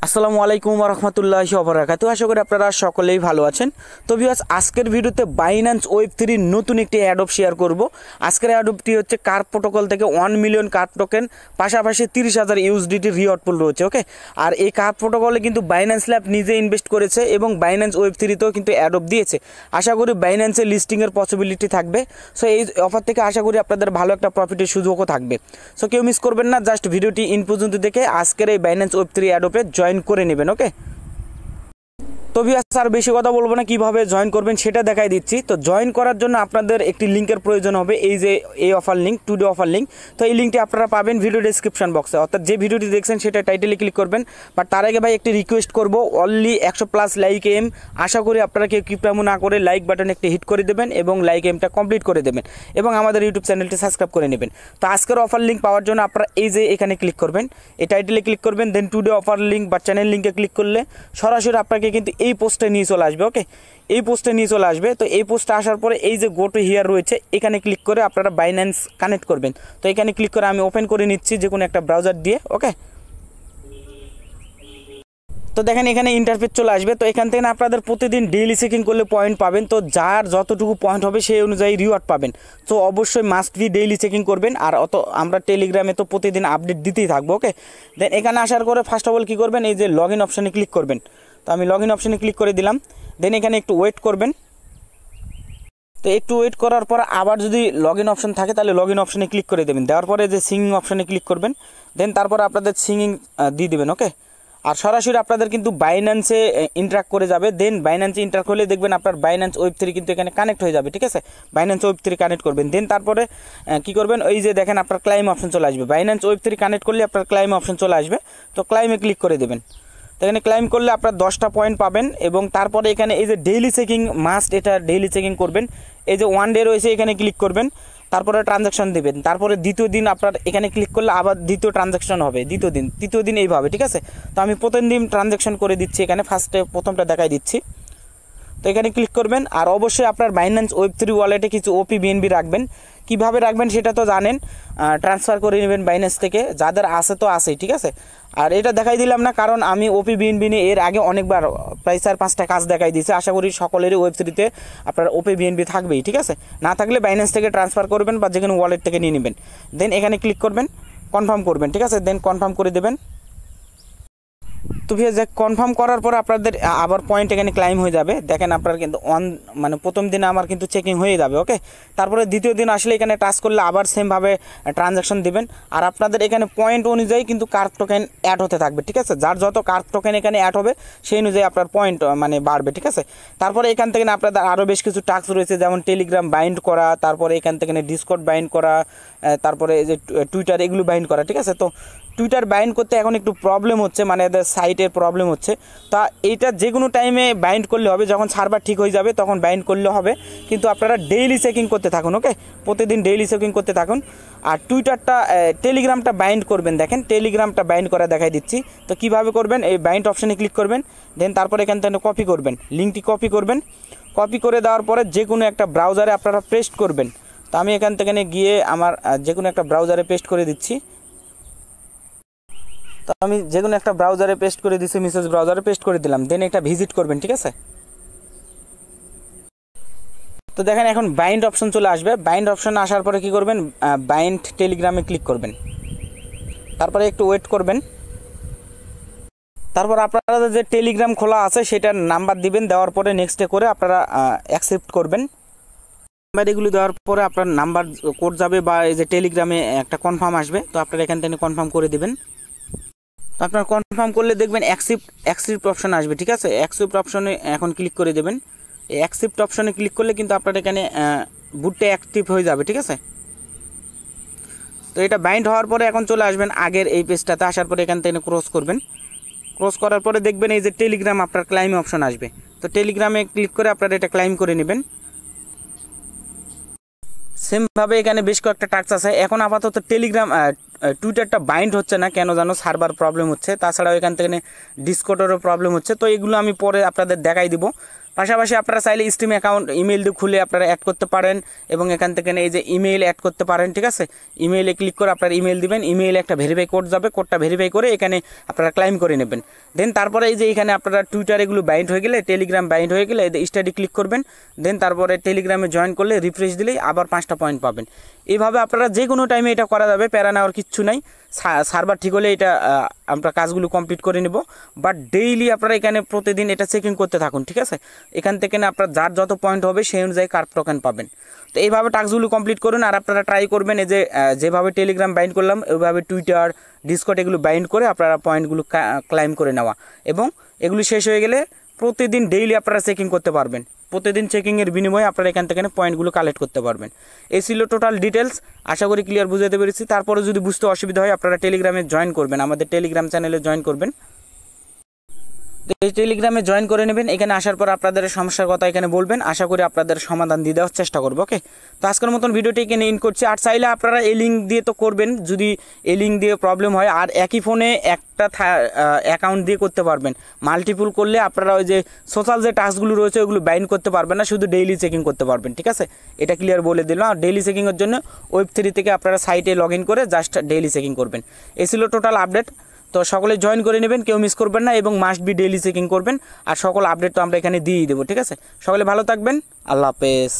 আসসালামু আলাইকুম ওয়া রাহমাতুল্লাহি ওয়া বারাকাতুহু। আশা করি আপনারা সকলেই ভালো আছেন। তো ভিউয়ার্স, আজকের ভিডিওতে বাইন্যান্স ওয়েব3 নতুন একটি অ্যাডপ শেয়ার করব। আজকের অ্যাডপটি হচ্ছে কার্ভ প্রোটোকল থেকে 1 মিলিয়ন কার্ভ টোকেন, পাশাপাশি 30,000 ইউএসডিটি রিওয়ার্ড পুল রয়েছে। ওকে, আর এই কার্ভ প্রোটোকলে কিন্তু বাইন্যান্স ল্যাব নিজে ইনভেস্ট করেছে এবং বাইন্যান্স ওয়েব3তেও কিন্তু অ্যাডপ দিয়েছে। আশা করি বাইন্যান্সের লিস্টিংয়ের পসিবিলিটি থাকবে। সো এই অফার থেকে আশা করি আপনাদের ভালো একটা প্রফিটের সুযোগও থাকবে। সো কেউ মিস করবেন না, জাস্ট ভিডিওটি ইন পর্যন্ত দেখে আজকের এই বাইন্যান্স ওয়েব3 অ্যাডপে জয়েন করে নেবেন। ওকে, তো ভিউয়ার্স আর বেশি কথা বলবো না, কিভাবে জয়েন করবেন সেটা দেখাই দিচ্ছি। তো জয়েন করার জন্য আপনাদের একটি লিঙ্কের প্রয়োজন হবে, এই যে এই offer link, today offer link. তো এই লিঙ্কটি আপনারা পাবেন ভিডিও ডেসক্রিপশন বক্সে, অর্থাৎ যে ভিডিওটি দেখছেন সেটা টাইটেলে ক্লিক করবেন। বাট তার আগে ভাই একটি রিকোয়েস্ট করবো, অনলি 100+ লাইক এম। আশা করি আপনারা কেউ কিপটামো না করে লাইক বাটন একটি হিট করে দেবেন এবং লাইক এমটা কমপ্লিট করে দেবেন এবং আমাদের ইউটিউব চ্যানেলটি সাবস্ক্রাইব করে নেবেন। তো আজকের অফার লিঙ্ক পাওয়ার জন্য আপনারা এই যে এখানে ক্লিক করবেন, এই টাইটেলে ক্লিক করবেন, দেন টুডে অফার লিঙ্ক বা চ্যানেল লিঙ্কে ক্লিক করলে সরাসরি আপনাকে কিন্তু এই পোস্টে নিয়ে চলে আসবে। ওকে, এই পোস্টে নিয়ে চলে আসবে। তো এই পোস্টে আসার পরে এই যে গো টু হিয়ার রয়েছে, এখানে ক্লিক করে আপনারা বাইন্যান্স কানেক্ট করবেন। তো এখানে ক্লিক করে আমি ওপেন করে নিচ্ছি যে কোনো একটা ব্রাউজার দিয়ে। ওকে, তো দেখেন এখানে ইন্টারফেস চলে আসবে। তো এখান থেকে আপনাদের প্রতিদিন ডেইলি চেকিং করলে পয়েন্ট পাবেন। তো যার যতটুকু পয়েন্ট হবে সেই অনুযায়ী রিওয়ার্ড পাবেন। তো অবশ্যই মাস্ট বি ডেইলি চেকিং করবেন। আর আমরা টেলিগ্রামে তো প্রতিদিন আপডেট দিতেই থাকবো। ওকে, দেন এখানে আসার পরে ফার্স্ট অফ অল কী করবেন, এই যে লগ ইন অপশানে ক্লিক করবেন। তো আমি লগ ইন অপশানে ক্লিক করে দিলাম। দেন এখানে একটু ওয়েট করবেন। তো একটু ওয়েট করার পর আবার যদি লগ ইন অপশান থাকে তাহলে লগ ইন অপশানে ক্লিক করে দেবেন। দেওয়ার পরে যে সিঙ্গিং অপশানে ক্লিক করবেন, দেন তারপরে আপনাদের সিঙ্গিং দিয়ে দেবেন। ওকে, আর সরাসরি আপনাদের কিন্তু বাইন্যান্সে ইন্টারাক্ট করে যাবে। দেন বাইন্যান্সে ইন্টারাক্ট হলে দেখবেন আপনার বাইন্যান্স ওয়েব3 কিন্তু এখানে কানেক্ট হয়ে যাবে। ঠিক আছে, বাইন্যান্স ওয়েব3 কানেক্ট করবেন। দেন তারপরে কী করবেন, ওই যে দেখেন আপনার ক্লাইম অপশন চলে আসবে। বাইন্যান্স ওয়েব3 কানেক্ট করলে আপনার ক্লাইম অপশন চলে আসবে। তো ক্লাইমে ক্লিক করে দেবেন। তো এখানে ক্লাইম করলে আপনার 10টা পয়েন্ট পাবেন এবং তারপরে এখানে এই যে ডেইলি চেকিং মাস্ট, এটা ডেইলি চেকিং করবেন। এই যে 1 ডে রয়েছে এখানে ক্লিক করবেন, তারপরে ট্রানজ্যাকশন দেবেন। তারপরে দ্বিতীয় দিন আপনার এখানে ক্লিক করলে আবার দ্বিতীয় ট্রানজ্যাকশন হবে, দ্বিতীয় দিন, তৃতীয় দিন, এইভাবে। ঠিক আছে, তো আমি প্রথম দিন ট্রানজ্যাকশন করে দিচ্ছি, এখানে ফার্স্টে প্রথমটা দেখাই দিচ্ছি। তো এখানে ক্লিক করবেন। আর অবশ্যই আপনার বাইন্যান্স ওয়েব3 ওয়ালেটে কিছু ওপি বিএনবি রাখবেন। কিভাবে রাখবেন সেটা তো জানেন, ট্রান্সফার করে নেবেন বাইন্যান্স থেকে, যাদের আছে তো আছেই। ঠিক আছে, আর এটা দেখাই দিলাম না কারণ আমি ওপি বিএনবি নিয়ে এর আগে অনেকবার প্রায় 4-5টা কাজ দেখাই দিয়েছি। আশা করি সকলেরই ওয়েব3তে আপনার ওপি বিএনবি থাকবেই। ঠিক আছে, না থাকলে বাইন্যান্স থেকে ট্রান্সফার করবেন বা যে কোনো ওয়ালেট থেকে নিয়ে নেবেন। দেন এখানে ক্লিক করবেন, কনফার্ম করবেন। ঠিক আছে, দেন কনফার্ম করে দেবেন। তো ভিউয়ার্স, কনফার্ম করার পর আপনাদের আবার পয়েন্ট এখানে ক্লাইম হয়ে যাবে। দেখেন আপনার কিন্তু মানে প্রথম দিনে আমার কিন্তু চেকিং হয়ে যাবে। ওকে, তারপরে দ্বিতীয় দিন আসলে এখানে টাচ করলে আবার সেমভাবে ট্রানজ্যাকশন দেবেন। আর আপনাদের এখানে পয়েন্ট অনুযায়ী কিন্তু কার্ভ টোকেন অ্যাড হতে থাকবে। ঠিক আছে, যার যত কার্ভ টোকেন এখানে অ্যাড হবে সেই অনুযায়ী আপনার পয়েন্ট মানে বাড়বে। ঠিক আছে, তারপরে এখান থেকে আপনাদের আরও বেশ কিছু টাস্ক রয়েছে, যেমন টেলিগ্রাম বাইন্ড করা, তারপরে এখান থেকে ডিসকর্ড বাইন্ড করা, তারপরে এই যে টুইটার, এগুলো বাইন্ড করা। ঠিক আছে, তো টুইটার বাইন্ড করতে এখন একটু প্রবলেম হচ্ছে, মানে এদের সাইটের প্রবলেম হচ্ছে। তা এইটা যে কোনো টাইমে বাইন্ড করলে হবে, যখন সার্ভার ঠিক হয়ে যাবে তখন বাইন্ড করলে হবে। কিন্তু আপনারা ডেইলি চেকিং করতে থাকুন। ওকে, প্রতিদিন ডেইলি চেকিং করতে থাকুন। আর টুইটারটা, টেলিগ্রামটা বাইন্ড করবেন। দেখেন টেলিগ্রামটা বাইন্ড করা দেখাই দিচ্ছি। তো কিভাবে করবেন, এই বাইন্ড অপশানে ক্লিক করবেন। দেন তারপরে এখান থেকে কপি করবেন, লিঙ্কটি কপি করবেন। কপি করে দেওয়ার পরে যে কোনো একটা ব্রাউজারে আপনারা পেস্ট করবেন। তো আমি এখান থেকে গিয়ে আমার যে কোনো একটা ব্রাউজারে পেস্ট করে দিচ্ছি। তো আমি যে কোনো একটা ব্রাউজারে পেস্ট করে দিচ্ছি, মেসেজ ব্রাউজারে পেস্ট করে দিলাম। দেন একটা ভিজিট করবেন। ঠিক আছে, তো দেখেন এখন বাইন্ড অপশন চলে আসবে। বাইন্ড অপশন আসার পরে কি করবেন, বাইন্ড টেলিগ্রামে ক্লিক করবেন। তারপরে একটু ওয়েট করবেন। তারপর আপনারা যে টেলিগ্রাম খোলা আছে সেটার নাম্বার দিবেন। দেওয়ার পরে নেক্সটে করে আপনারা অ্যাকসেপ্ট করবেন। নাম্বার এগুলো দেওয়ার পরে আপনার নাম্বার কোড যাবে বা এই যে টেলিগ্রামে একটা কনফার্ম আসবে। তো আপনারা এখান থেকে কনফার্ম করে দিবেন। তো আপনার কনফার্ম করলে দেখবেন অ্যাকসেপ্ট অপশন আসবে। ঠিক আছে, অ্যাকসেপ্ট অপশনে এখন ক্লিক করে দেবেন। এই অ্যাকসেপ্ট অপশনে ক্লিক করলে কিন্তু আপনার এখানে বুটটা অ্যাক্টিভ হয়ে যাবে। ঠিক আছে, তো এটা বাইন্ড হওয়ার পরে এখন চলে আসবেন আগের এই পেজটাতে। আসার পরে এখান থেকে ক্রস করবেন। ক্রস করার পরে দেখবেন এই যে টেলিগ্রাম আপনার ক্লাইম অপশন আসবে। তো টেলিগ্রামে ক্লিক করে আপনারা এটা ক্লাইম করে নেবেন। সেমভাবে এখানে বেশ কয়েকটা টাস্ক আছে। এখন আপাতত টেলিগ্রাম টুইটারটা বাইন্ড হচ্ছে না, কেন জানো, সার্ভার প্রবলেম হচ্ছে। তাছাড়াও এখান থেকে ডিসকর্ডেরও প্রবলেম হচ্ছে। তো এগুলো আমি পরে আপনাদের দেখাই দিব। পাশাপাশি আপনারা চাইলে স্ট্রিম অ্যাকাউন্ট ইমেল দিয়ে খুলে আপনারা অ্যাড করতে পারেন এবং এখান থেকে এই যে ইমেইল অ্যাড করতে পারেন, ঠিক আছে। ইমেইলে ক্লিক করে আপনারা ইমেল দিবেন, ইমেইলে একটা ভেরিফাই কোড যাবে, কোডটা ভেরিফাই করে এখানে আপনারা ক্লাইম করে নেবেন। দেন তারপরে এই যে এখানে আপনারা টুইটার এগুলো বাইন্ড হয়ে গেলে, টেলিগ্রাম বাইন্ড হয়ে গেলে স্টাডি ক্লিক করবেন। দেন তারপরে টেলিগ্রামে জয়েন করলে রিফ্রেশ দিলেই আবার 5টা পয়েন্ট পাবেন। এইভাবে আপনারা যে কোনো টাইমে এটা করা যাবে, প্যারা নেওয়ার কিচ্ছু নাই। সার্ভার ঠিক হলে এটা আমরা কাজগুলো কমপ্লিট করে নেব। বাট ডেইলি আপনারা এখানে প্রতিদিন এটা চেকিং করতে থাকুন, ঠিক আছে। এখান থেকে না আপনার যার যত পয়েন্ট হবে সেই অনুযায়ী কার্ভ টোকেন পাবেন। তো এইভাবে টাস্কগুলো কমপ্লিট করুন। আর আপনারা ট্রাই করবেন এই যে যেভাবে টেলিগ্রাম বাইন্ড করলাম ওইভাবে টুইটার, ডিসকর্ড এগুলো বাইন্ড করে আপনারা পয়েন্টগুলো ক্লাইম করে নেওয়া, এবং এগুলো শেষ হয়ে গেলে প্রতিদিন ডেইলি আপনারা চেকিং করতে পারবেন। প্রতিদিন চেকিংয়ের বিনিময়ে আপনারা এখান থেকে পয়েন্টগুলো কালেক্ট করতে পারবেন। এই ছিল টোটাল ডিটেলস। আশা করি ক্লিয়ার বুঝাতে পেরেছি। তারপরে যদি বুঝতে অসুবিধা হয় আপনারা টেলিগ্রামে জয়েন করবেন, আমাদের টেলিগ্রাম চ্যানেলে জয়েন করবেন। তো এই টেলিগ্রামে জয়েন করে নেবেন। এখানে আসার পর আপনাদের সমস্যার কথা এখানে বলবেন, আশা করি আপনাদের সমাধান দিয়ে দেওয়ার চেষ্টা করবো। ওকে, তো আজকের মতন ভিডিওটি এখানে ইন করছি। আর চাইলে আপনারা এই লিঙ্ক দিয়ে তো করবেন, যদি এই লিঙ্ক দিয়ে প্রবলেম হয়। আর একই ফোনে একটা অ্যাকাউন্ট দিয়ে করতে পারবেন। মাল্টিপুল করলে আপনারা ওই যে সোশ্যাল যে টাস্কগুলো রয়েছে ওগুলো বাইন্ড করতে পারবেন না, শুধু ডেইলি চেকিং করতে পারবেন, ঠিক আছে। এটা ক্লিয়ার বলে দিলাম। আর ডেইলি চেকিংয়ের জন্য ওয়েব3 থেকে আপনারা সাইটে লগ ইন করে জাস্ট ডেইলি চেকিং করবেন। এই ছিল টোটাল আপডেট। তো সকলে জয়েন করে নেবেন, কেউ মিস করবেন না, এবং মাস্ট বি ডেইলি চেকিং করবেন। আর সকল আপডেট তো আমরা এখানে দিয়েই দেবো, ঠিক আছে। সকলে ভালো থাকবেন, আল্লাহ হাফেজ।